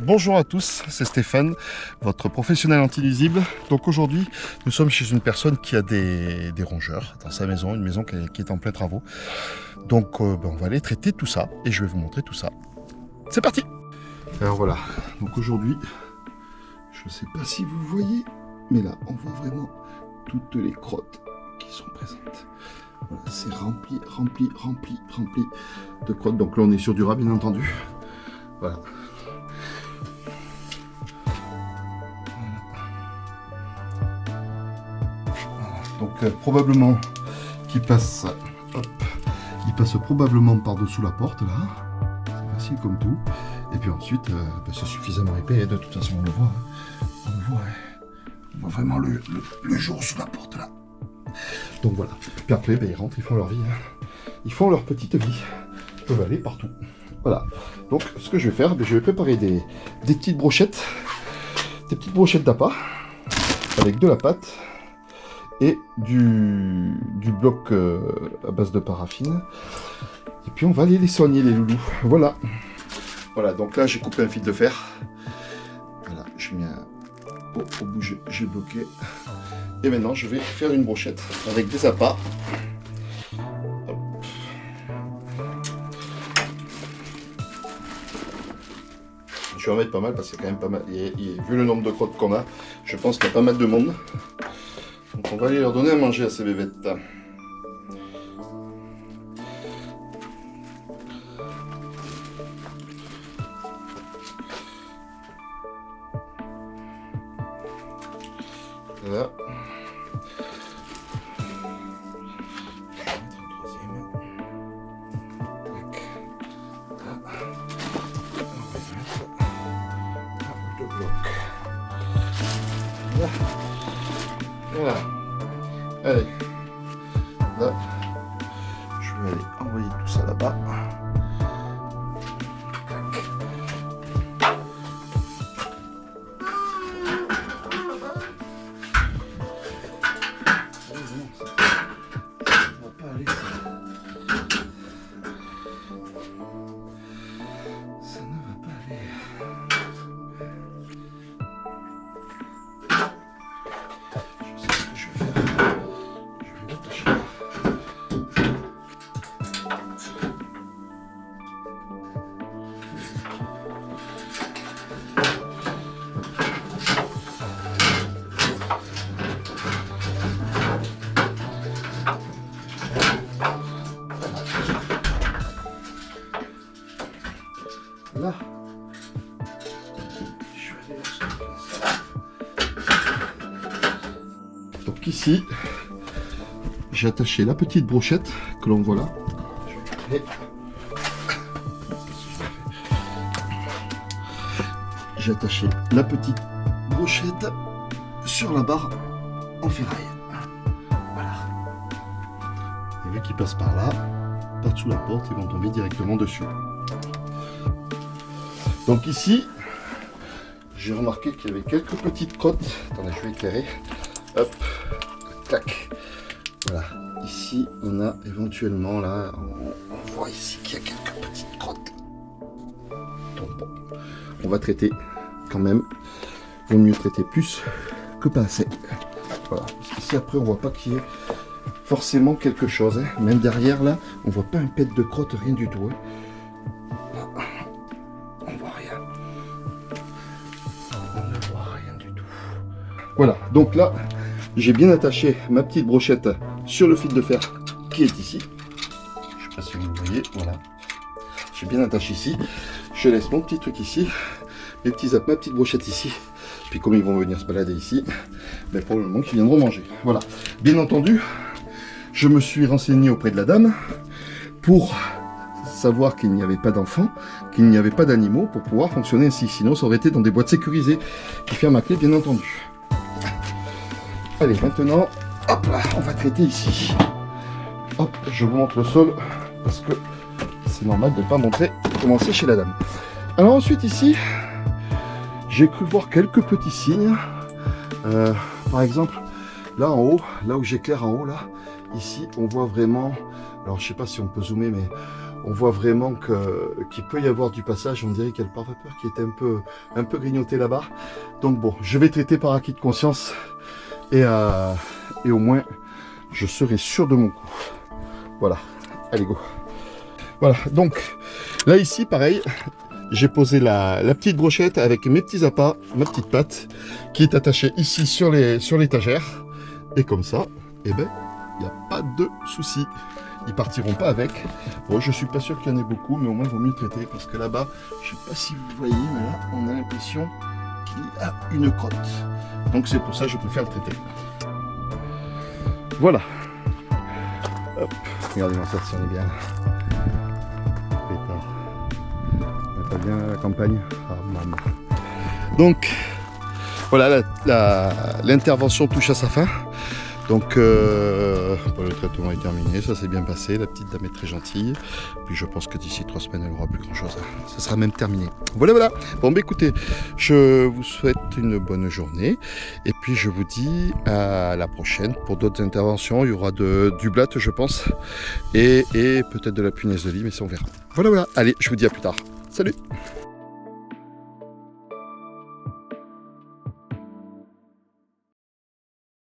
Bonjour à tous, c'est Stéphane, votre professionnel anti-nuisible. Donc aujourd'hui, nous sommes chez une personne qui a des rongeurs dans sa maison, une maison qui est en plein travaux. Donc on va aller traiter tout ça et je vais vous montrer tout ça. C'est parti! Alors voilà, donc aujourd'hui, je ne sais pas si vous voyez, mais là on voit vraiment toutes les crottes qui sont présentes. Voilà, c'est rempli de crottes. Donc là on est sur du rat bien entendu. Voilà. Donc probablement qu'il passe, hop, il passe probablement par-dessous la porte là. C'est facile comme tout. Et puis ensuite, c'est suffisamment épais. De toute façon, on le voit. On voit vraiment le jour sous la porte là. Donc voilà. Puis après, ils rentrent, ils font leur vie. Hein. Ils font leur petite vie. Ils peuvent aller partout. Voilà. Donc ce que je vais faire, je vais préparer des petites brochettes. Des petites brochettes d'appât. Avec de la pâte. Et du bloc à base de paraffine. Et puis on va aller les soigner les loulous. Voilà. Voilà, donc là j'ai coupé un fil de fer. Voilà, j'ai mis au bout, j'ai bloqué. Et maintenant je vais faire une brochette avec des appâts. Hop. Je vais en mettre pas mal parce qu'il y a quand même pas mal. Vu le nombre de crottes qu'on a, je pense qu'il y a pas mal de monde. Donc on va aller leur donner à manger à ces bébêtes. Voilà. Voilà. Allez. Là, je vais aller envoyer tout ça là-bas. Là, je vais aller donc ici, j'ai attaché la petite brochette que l'on voit là. J'ai attaché la petite brochette sur la barre en ferraille. Voilà. Et vu qu'ils passent par là, par-dessous la porte, ils vont tomber directement dessus. Donc ici, j'ai remarqué qu'il y avait quelques petites crottes. Attendez, je vais éclairer. Hop, tac. Voilà. Ici, on a éventuellement là, on voit ici qu'il y a quelques petites crottes. Donc bon, on va traiter quand même. Il vaut mieux traiter plus que pas assez. Voilà. Parce qu'ici après, on voit pas qu'il y ait forcément quelque chose. Hein. Même derrière là, on voit pas un pet de crotte, rien du tout. Hein. Voilà, donc là, j'ai bien attaché ma petite brochette sur le fil de fer qui est ici. Je ne sais pas si vous le voyez, voilà. J'ai bien attaché ici. Je laisse mon petit truc ici, ma petite brochette ici. Puis comme ils vont venir se balader ici, ben pour le moment qu'ils viendront manger. Voilà. Bien entendu, je me suis renseigné auprès de la dame pour savoir qu'il n'y avait pas d'enfants, qu'il n'y avait pas d'animaux pour pouvoir fonctionner ainsi. Sinon, ça aurait été dans des boîtes sécurisées qui ferment à clé, bien entendu. Allez, maintenant, hop là, on va traiter ici. Hop, je vous montre le sol, parce que c'est normal de ne pas montrer comment c'est chez la dame. Alors ensuite ici, j'ai cru voir quelques petits signes. Par exemple, là en haut, là où j'éclaire en haut, là, ici, on voit vraiment, alors je sais pas si on peut zoomer, mais On voit vraiment qu'il peut y avoir du passage. On dirait qu'il y a le pare-vapeur qui était un peu grignoté là-bas. Donc bon, je vais traiter par acquis de conscience. Et au moins, je serai sûr de mon coup. Voilà, allez go. Voilà, donc là ici, pareil, j'ai posé la petite brochette avec mes petits appâts, ma petite pâte, qui est attachée ici sur l'étagère. Et comme ça, eh ben, il n'y a pas de souci. Ils partiront pas avec. Bon, je suis pas sûr qu'il y en ait beaucoup, mais au moins il vaut mieux traiter, parce que là-bas, je sais pas si vous voyez, mais là, on a l'impression qu'il y a une crotte. Donc c'est pour ça que je préfère le traiter. Voilà. Hop, regardez-moi ça, si on est bien. Pétard. On n'est pas bien à la campagne. Ah, maman. Donc, voilà, l'intervention touche à sa fin. Donc, le traitement est terminé, ça s'est bien passé, la petite dame est très gentille. Puis je pense que d'ici 3 semaines, elle n'aura plus grand chose. Ça sera même terminé. Voilà, voilà. Bon, bah écoutez, je vous souhaite une bonne journée. Et puis je vous dis à la prochaine pour d'autres interventions. Il y aura du blatte, je pense. Et peut-être de la punaise de lit, mais ça on verra. Voilà, voilà. Allez, je vous dis à plus tard. Salut!